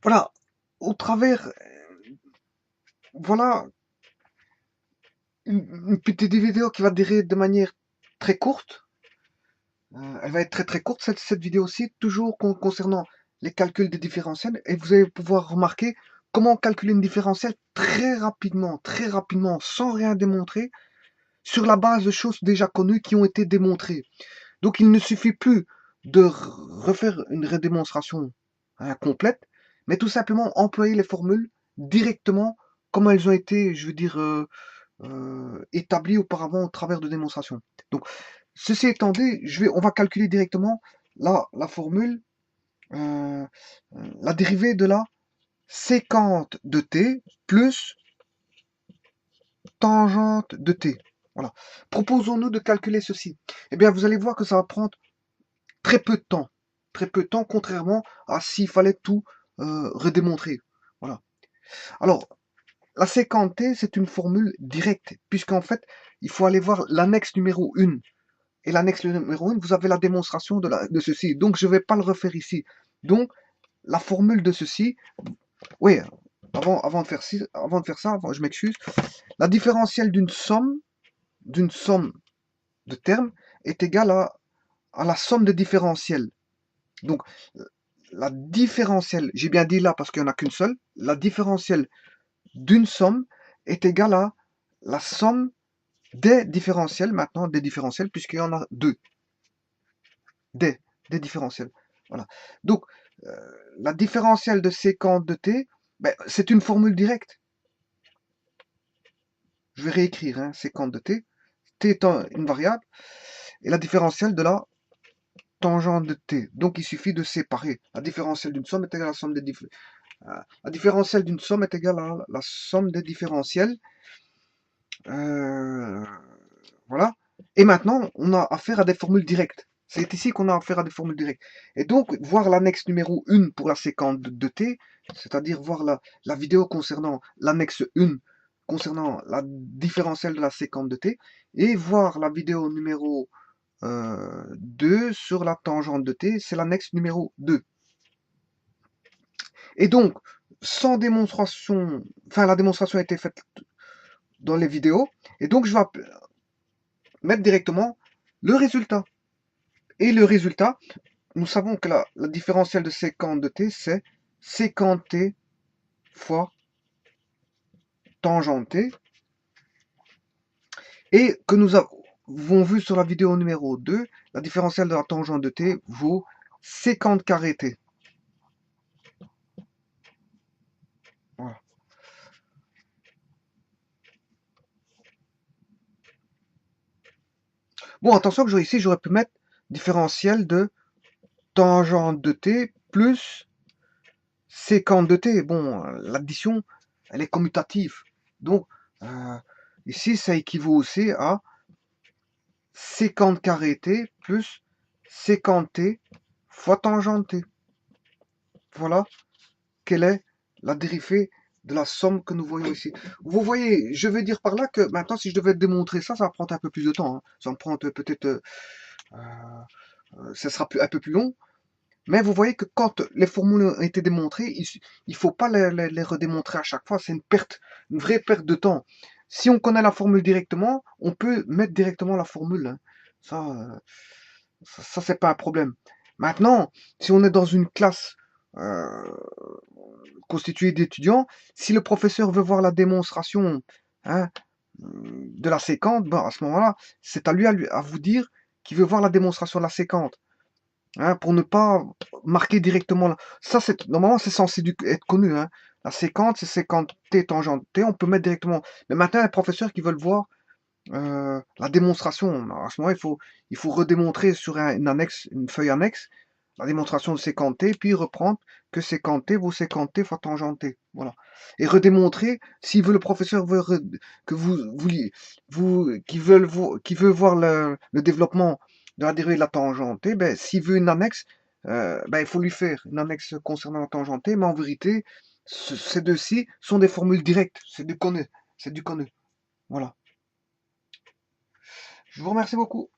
Voilà, au travers, voilà, une petite vidéo qui va durer de manière très courte. Elle va être très très courte, cette vidéo-ci, toujours concernant les calculs des différentiels. Et vous allez pouvoir remarquer comment calculer une différentielle très rapidement, sans rien démontrer, sur la base de choses déjà connues qui ont été démontrées. Donc il ne suffit plus de refaire une redémonstration complète, mais tout simplement employer les formules directement comme elles ont été, je veux dire, établies auparavant au travers de démonstrations. Donc, ceci étant dit, on va calculer directement la formule, euh, la dérivée de la sécante de t plus tangente de t. Voilà. Proposons-nous de calculer ceci. Eh bien, vous allez voir que ça va prendre très peu de temps. Très peu de temps, contrairement à s'il fallait tout redémontrer. Voilà. Alors, la séquente T, c'est une formule directe, puisqu'en fait, il faut aller voir l'annexe numéro 1. Et l'annexe numéro 1, vous avez la démonstration de ceci. Donc, je ne vais pas le refaire ici. Donc, la formule de ceci, oui, avant de faire ça, je m'excuse, la différentielle d'une somme de termes, est égale à la somme des différentiels. Donc, la différentielle, j'ai bien dit là parce qu'il n'y en a qu'une seule, la différentielle d'une somme est égale à la somme des différentiels, maintenant des différentiels, puisqu'il y en a deux. Des différentiels. Voilà. Donc, la différentielle de séquente de t, ben, c'est une formule directe. Je vais réécrire, hein, séquente de t. T étant une variable, et la différentielle de la tangente de t. Donc, il suffit de séparer. La différentielle d'une somme est égale à la somme des différentiels. La différentielle d'une somme est égale à la somme des différentiels. Voilà. Et maintenant, on a affaire à des formules directes. C'est ici qu'on a affaire à des formules directes. Et donc, voir l'annexe numéro 1 pour la séquence de t, c'est-à-dire voir la vidéo concernant l'annexe 1, concernant la différentielle de la séquence de t, et voir la vidéo numéro 2 sur la tangente de t, c'est l'annexe numéro 2. Et donc, sans démonstration, enfin la démonstration a été faite dans les vidéos, et donc je vais mettre directement le résultat. Et le résultat, nous savons que la différentielle de sécante de t, c'est sécante t fois tangente t, et que nous avons vu sur la vidéo numéro 2, la différentielle de la tangente de t vaut sécante carré t. Voilà. Bon, attention que ici, j'aurais pu mettre différentielle de tangente de t plus sécante de t. Bon, l'addition, elle est commutative. Donc, ici, ça équivaut aussi à sécante carré t plus sécante t fois tangente t. Voilà quelle est la dérivée de la somme que nous voyons ici. Vous voyez, je veux dire par là que maintenant, si je devais démontrer ça, ça va prendre un peu plus de temps. Hein. Ça va me prendre peut-être... ça sera un peu plus long. Mais vous voyez que quand les formules ont été démontrées, il ne faut pas les redémontrer à chaque fois. C'est une vraie perte de temps. Si on connaît la formule directement, on peut mettre directement la formule. Hein. Ça c'est pas un problème. Maintenant, si on est dans une classe constituée d'étudiants, si le professeur veut voir la démonstration hein, de la séquente, ben, à ce moment-là, c'est à lui à vous dire qu'il veut voir la démonstration de la séquente. Hein, pour ne pas marquer directement. Ça, normalement, c'est censé être connu. Hein. La séquence, c'est séquente T tangente T, on peut mettre directement. Mais maintenant, il y a des professeurs qui veulent voir la démonstration. Alors, à ce moment-là, il faut redémontrer sur une feuille annexe la démonstration de séquente T, puis reprendre que séquente T vaut séquente T fois tangente T. Voilà. Et redémontrer, s'il veut, le professeur veut que qui veut voir le développement de la dérivée de la tangente T, ben, s'il veut une annexe, ben, il faut lui faire une annexe concernant la tangente T, mais en vérité, ces deux-ci sont des formules directes. C'est du connu. C'est du connu. Voilà. Je vous remercie beaucoup.